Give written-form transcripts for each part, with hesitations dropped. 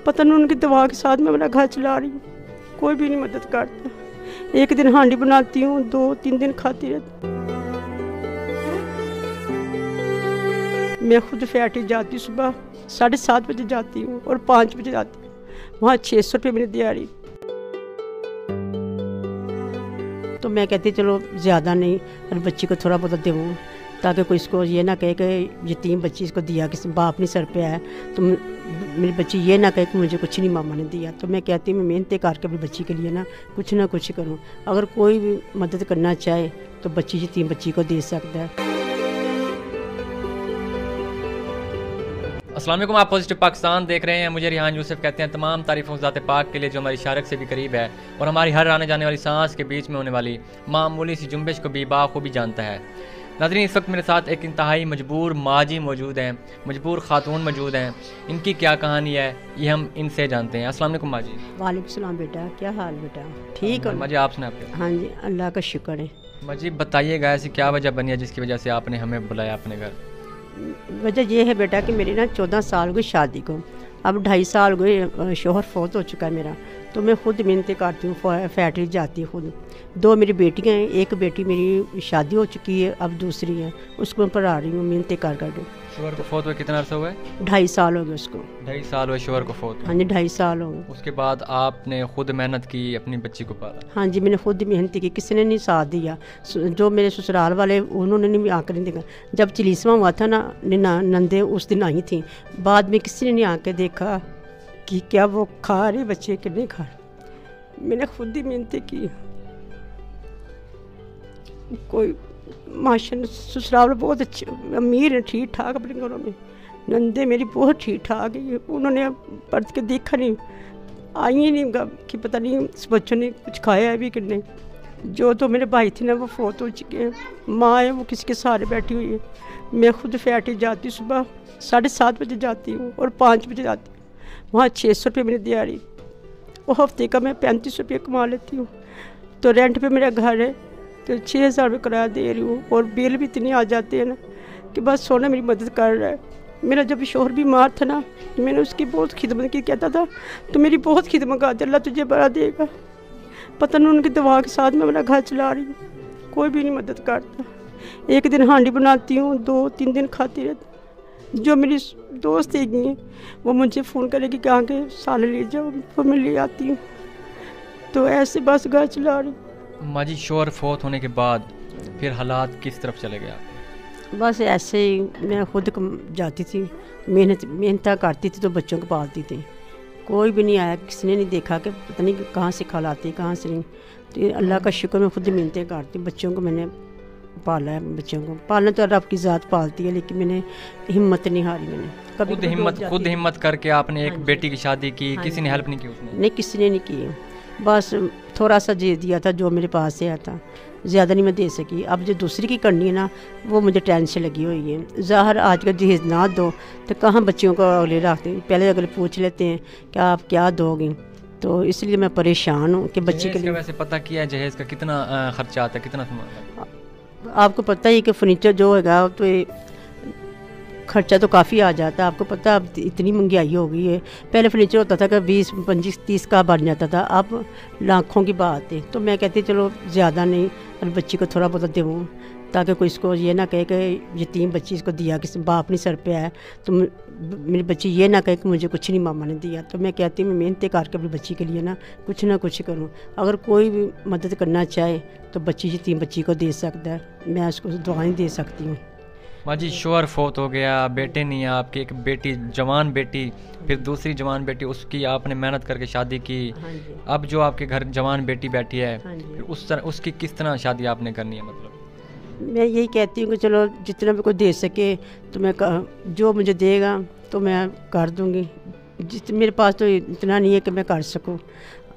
पता नहीं उनकी दवा के साथ मैं अपना घर चला रही हूँ, कोई भी नहीं मदद करता। एक दिन हांडी बनाती हूँ, 2-3 दिन खाती रहती। मैं खुद फैक्ट्री जाती हूँ, सुबह 7:30 बजे जाती हूँ और 5 बजे जाती हूँ। वहाँ 600 रुपये मेरी दिहाड़ी। तो मैं कहती चलो ज़्यादा नहीं, हर बच्ची को थोड़ा बहुत दूँ, ताकि कोई इसको ये ना कहे कि यतीम बच्ची इसको दिया किसी बाप नहीं सर पे है, तो मेरी बच्ची ये ना कहे कि मुझे कुछ नहीं मामा ने दिया। तो मैं कहती हूँ मैं मेहनत करके अपनी बच्ची के लिए ना कुछ करूँ। अगर कोई भी मदद करना चाहे तो बच्ची यतीम बच्ची को दे सकता है। अस्सलाम वालेकुम, आप पॉजिटिव पाकिस्तान देख रहे हैं। मुझे रिहान यूसुफ कहते हैं। तमाम तारीफ़ों ज़ात पाक के लिए जो हमारी शारक से भी करीब है और हमारी हर आने जाने वाली सांस के बीच में होने वाली मामूली सी जुम्बिश को भी बाखूबी जानता है। नाज़रीन, इस वक्त मेरे साथ एक इंतहाई मजबूर माजी मौजूद हैं, मजबूर खातून मौजूद हैं। इनकी क्या कहानी है ये हम इनसे जानते हैं। अस्सलाम वालेकुम माजी। वालेकुम सलाम बेटा, क्या हाल बेटा? ठीक है माजी, आप सुना आपके? हाँ जी, अल्लाह का शुक्र है। माजी बताइएगा, ऐसी क्या वजह बनी है जिसकी वजह से आपने हमें बुलाया अपने घर? वजह ये है बेटा कि मेरी ना 14 साल हुई शादी को, अब 2.5 साल हुए शोहर फौत हो चुका है मेरा। तो मैं खुद मेहनत करती हूँ, फैक्ट्री जाती हूँ खुद। 2 मेरी बेटियाँ हैं, एक बेटी मेरी शादी हो चुकी है, अब दूसरी है, उसको मैं पढ़ा रही हूँ मेहनत कर करके। शोहर को फौत हुए कितना अर्सा हुआ है? 2.5 साल हो गए उसको। 2.5 साल हुए शोहर को फौत? हाँ जी, 2.5 साल हो गए। उसके बाद आपने खुद मेहनत की, अपनी बच्ची को पाला? हाँ जी, मैंने खुद मेहनत की, किसी ने नहीं साथ दिया। जो मेरे ससुराल वाले उन्होंने नहीं आकर नहीं देखा। जब चिलीसवा हुआ था ना, नंदे उस दिन आई थी, बाद में किसी ने नहीं आके देखा कि क्या वो खा रहे बच्चे कि नहीं खा रहे। मैंने खुद ही मेहनत की। कोई माशाल्लाह ससुराल बहुत अच्छे अमीर है, ठीक ठाक अपने घरों में। नंदे मेरी बहुत ठीक ठाक है, उन्होंने पढ़ के देखा नहीं, आई ही नहीं कि पता नहीं इस बच्चों ने कुछ खाया है भी कि नहीं। जो तो मेरे भाई थे ना वो फौत हो चुके हैं, माँ है वो किसी के सहारे बैठी हुई है। मैं खुद फैक्ट्री जाती हूँ, सुबह 7:30 बजे जाती हूँ और 5 बजे जाती हूँ। वहाँ 600 रुपये मेरी दिहाड़ी, वो हफ्ते का मैं 35 रुपये कमा लेती हूँ। तो रेंट पे मेरा घर है, तो 6,000 रुपये किराया दे रही हूँ और बिल भी इतने आ जाते हैं ना कि बस सोना मेरी मदद कर रहा है। मेरा जब शोहर बीमार था ना, मैंने उसकी बहुत खिदमत की, कहता था तो मेरी बहुत खिदमत करती, अल्लाह तुझे बड़ा देगा। पता नहीं उनकी दवा के साथ मैं अपना घर चला रही हूँ, कोई भी नहीं मदद करता। एक दिन हांडी बनाती हूँ, 2-3 दिन खाती रहती। जो मेरी दोस्त है वो मुझे फ़ोन करेगी कि आगे साले ले जाओ, तो मैं ले आती हूँ। तो ऐसे बस घर चला रही। माजी, शोहर फौत होने के बाद फिर हालात किस तरफ चले गए? बस ऐसे ही मैं खुद जाती थी, मेहनत करती थी तो बच्चों को पालती थी। कोई भी नहीं आया, किसी ने नहीं देखा कि पता नहीं कहाँ से खिलाती कहाँ से नहीं। तो अल्लाह का शुक्र, मैं खुद मेहनतें करती, बच्चों को मैंने पाला है। बच्चों को पालना तो रब की ज़ात पालती है, लेकिन मैंने हिम्मत नहीं हारी। मैंने कभी खुद हिम्मत करके आपने एक बेटी की शादी की, किसी ने हेल्प नहीं की उसने? नहीं, किसी ने नहीं की, बस थोड़ा सा दे दिया था जो मेरे पास से आता, ज़्यादा नहीं मैं दे सकी। अब जो दूसरी की करनी है ना, वो मुझे टेंशन लगी हुई है। ज़ाहिर आज का जहेज़ ना दो तो कहाँ बच्चियों को अगले रखते हैं, पहले अगले पूछ लेते हैं कि आप क्या दोगे। तो इसलिए मैं परेशान हूँ कि बच्ची के लिए। वैसे पता किया है जहेज़ का कितना खर्चा आता है, कितना सामान? आपको पता ही कि फर्नीचर जो है तो खर्चा तो काफ़ी आ जाता है। आपको पता है अब इतनी महंगाई हो गई है। पहले फर्नीचर होता था कि 20, 25, 30 का बन जाता था, अब लाखों की बात है। तो मैं कहती चलो ज़्यादा नहीं, हर बच्ची को थोड़ा बहुत दूँ, ताकि कोई इसको ये ना कहे कि यतीम बच्ची इसको दिया किसी बाप नहीं सर पे है, तो मेरी बच्ची ये ना कहे कि मुझे कुछ नहीं मामा ने दिया। तो मैं कहती हूँ मैं मेहनत करके अपनी बच्ची के लिए ना कुछ करूँ। अगर कोई भी मदद करना चाहे तो बच्ची यतीम बच्ची को दे सकता है, मैं उसको दुआएं दे सकती हूँ। माजी, शोहर फौत हो गया, बेटे नहीं है आपकी, एक बेटी जवान बेटी, फिर दूसरी जवान बेटी, उसकी आपने मेहनत करके शादी की। अब जो आपके घर जवान बेटी बैठी है, फिर उसकी किस तरह शादी आपने करनी है? मतलब मैं यही कहती हूँ कि चलो जितना भी कोई दे सके तो मैं जो मुझे देगा तो मैं कर दूँगी। मेरे पास तो इतना नहीं है कि मैं कर सकूँ,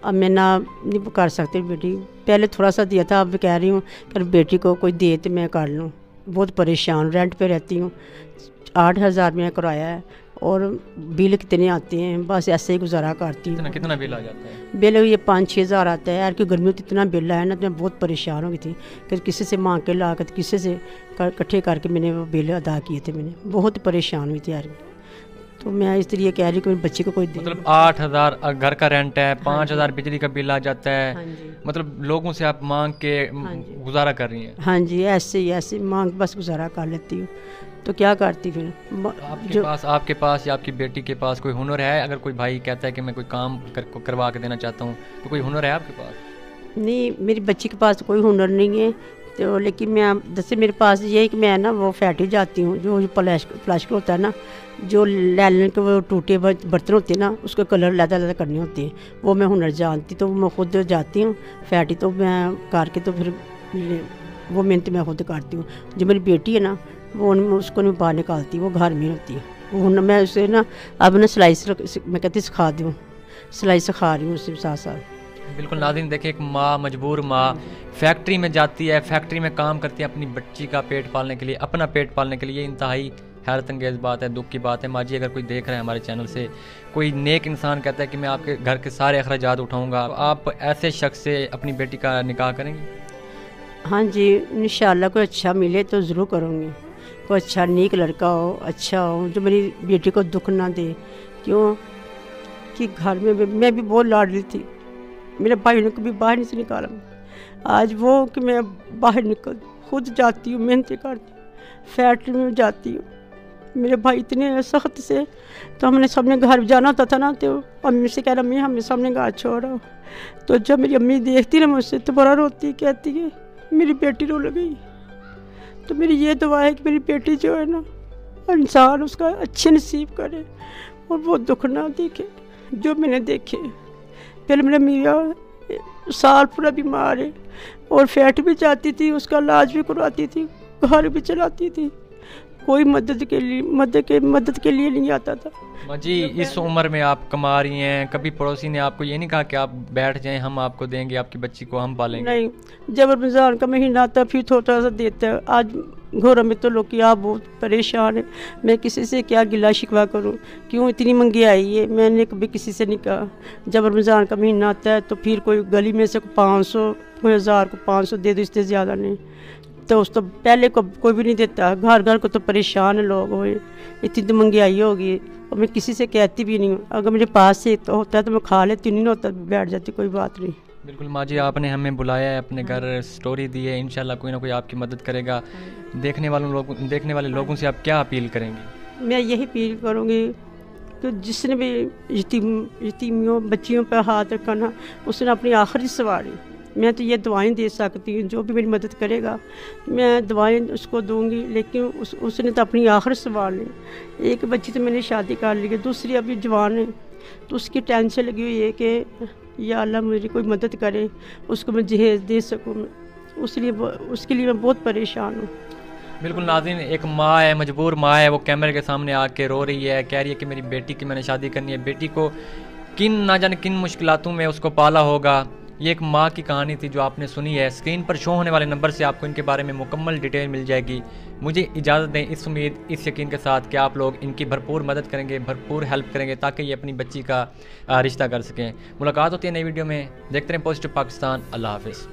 अब मैं ना नहीं कर सकती। बेटी पहले थोड़ा सा दिया था, अब कह रही हूँ कि बेटी को कोई दे तो मैं कर लूँ। बहुत परेशान, रेंट पे रहती हूँ, 8,000 में किराया है और बिल कितने आते हैं, बस ऐसे ही गुजारा करती हूँ। कितना बिल आ जाता है? बिल ये 5-6 हज़ार आता है यार, कि गर्मियों में इतना बिल आया ना, तो मैं बहुत परेशान हो गई थी कि किसी से मांग के ला कर किसी से इकट्ठे करके मैंने वो बिल अदा किए थे। मैंने बहुत परेशान हुई थी यार। तो تو میں اس لیے کہہ رہی ہوں کہ میری بچی کو کوئی دے. مطلب 8,000 گھر کا رینٹ ہے, 5,000 بجلی کا بل آ جاتا ہے, ہاں جی مطلب لوگوں سے آپ مانگ کے گزارا کر رہی ہیں. ہاں جی ایسے مانگ بس گزارا کر لیتی ہوں. تو کیا کرتی پھر. آپ کے پاس یا آپ کی بیٹی کے پاس کوئی ہنر ہے؟ اگر کوئی بھائی کہتا ہے کہ میں کوئی کام کروا کے دینا چاہتا ہوں تو کوئی ہنر ہے آپ کے پاس؟ نہیں, میری بچی کے پاس کوئی ہنر نہیں ہے. تو لیکن میں جیسے میرے پاس یہ ہے کہ میں نا وہ فیکٹری جاتی ہوں, جو پلاسٹک ہوتا ہے نا, جو لین کے وہ ٹوٹے برتن ہوتے ہیں نا, اس کے کلر علیحدہ کرنے ہوتے ہیں, وہ میں ہنر جانتی. تو میں خود جاتی ہوں فیکٹری, تو میں کر کے تو پھر وہ محنت میں خود کرتی ہوں. جو میری بیٹی ہے نا, وہ اس کو نہیں باہر نکالتی, وہ گھر میں ہوتی ہے. وہ میں اسے نا اب نا سلائی میں کہتی سکھا دوں, سلائی سکھا رہی ہوں اسے ساتھ ساتھ. بالکل ناظرین دیکھیں, ایک ماں, مجبور ماں فیکٹری میں جاتی ہے, فیکٹری میں کام کرتی ہے اپنی بچی کا پیٹ پالنے کے لیے, اپنا پیٹ پالنے کے لیے. یہ انتہائی حیرت انگیز بات ہے, دکھ کی بات ہے. ماں جی اگر کوئی دیکھ رہا ہے ہمارے چینل سے, کوئی نیک انسان کہتا ہے کہ میں آپ کے گھر کے سارے اخراجات اٹھاؤں گا, آپ ایسے شخص سے اپنی بیٹی کا نکاح کریں گی؟ ہاں جی, انشاءاللہ کوئی اچھا ملے تو ضرور کروں گی. کوئی اچھا نیک لڑکا ہو, اچھا ہو, جو میری بیٹی کو دکھ نہ دے. کیوں کہ گھر میں بھی بہت لاڈلی تھی. میرے بھائی نے کبھی باہر نہیں سے نکالا. آج وہ کہ میں باہر نکل خود جاتی ہوں, محنت کرتی ہوں, فیکٹری میں جاتی ہوں. میرے بھائی اتنے سخت سے, تو ہم نے سب نے گھر جانا ہوتا تھا نا, تو امی سے کہہ رہا امی ہمیں سب نے گھر چھوڑا. تو جب میری امی دیکھتی نا مجھ سے تو بڑا روتی, کہتی ہے میری بیٹی رو گئی. تو میری یہ دعا ہے کہ میری بیٹی جو ہے نا, انسان اس کا اچھے نصیب کرے اور وہ دکھ نہ دیکھے جو میں نے دیکھے. پہلے میرا میاں سال پورا بیمار ہے, اور فیکٹری بھی جاتی تھی, اس کا علاج بھی کرواتی تھی, گھر بھی چلاتی تھی. کوئی مدد کے لیے نہیں آتا تھا. ماں جی اس عمر میں آپ کما رہی ہیں, کبھی پڑوسی نے آپ کو یہ نہیں کہا کہ آپ بیٹھ جائیں, ہم آپ کو دیں گے, آپ کی بچی کو ہم پالیں گے؟ نہیں, جب رمضان کا مہینہ آتا پھر تھوڑا سا دیتا ہے. آج گھروں میں تو لوگ آپ بہت پریشان ہیں. میں کسی سے کیا گلا شکوا کروں, کیوں اتنی مہنگائی ہے. میں نے کبھی کسی سے نہیں کہا. جب رمضان کا مہینہ آتا ہے تو پھر کوئی گلی میں سے 500 کوئی 1000 کو 500 دے دو, اس سے زیادہ نہیں. تو اس تو پہلے کو کوئی بھی نہیں دیتا. گھر کو تو پریشان لوگ ہوئے, اتنی تو مہنگائی ہوگی. اور میں کسی سے کہتی بھی نہیں ہوں. اگر میرے پاس سے تو ہوتا ہے تو میں کھا لیتی, نہیں ہوتا بیٹھ جاتی, کوئی بات نہیں. بالکل ماں جی, آپ نے ہمیں بلایا ہے, اپنے گھر سٹوری دی ہے, انشاءاللہ کوئی نہ کوئی آپ کی مدد کرے گا. دیکھنے والے لوگوں سے آپ کیا اپیل کریں گی؟ میں یہی اپیل کروں گی کہ جس نے بھی یتیمیوں بچیوں پہ ہاتھ رکھا نا, اس نے اپنی آخری سواری. میں تو یہ دعائیں دے سکتی ہوں, جو بھی میری مدد کرے گا میں دعائیں اس کو دوں گی. لیکن اس نے تو اپنی آخر سوال لی. ایک بچی تو میں نے شادی کر لی ہے, دوسری ابھی جوان ہے, تو اس کی ٹینشن لگی ہوئی ہے کہ یا اللہ میری کوئی مدد کرے, اس کو میں جہیز دے سکوں. اس کے لیے میں بہت پریشان ہوں. بالکل ناظرین, ایک ماں ہے, مجبور ماں ہے, وہ کیمرے کے سامنے آ کے رو رہی ہے, کہہ رہی ہے کہ میری بیٹی کی میں نے شادی کرنی ہے. بیٹی کو نہ جانے کن مشکلاتوں میں اس کو پالا ہوگا. یہ ایک ماں کی کہانی تھی جو آپ نے سنی ہے. اسکرین پر شو ہونے والے نمبر سے آپ کو ان کے بارے میں مکمل ڈیٹیل مل جائے گی. مجھے اجازت دیں اس امید, اس یقین کے ساتھ کہ آپ لوگ ان کی بھرپور مدد کریں گے, بھرپور ہیلپ کریں گے, تاکہ یہ اپنی بچی کا رشتہ کر سکیں. ملاقات ہوتی ہے نئی ویڈیو میں. دیکھتے رہیں پازیٹیو پاکستان. اللہ حافظ.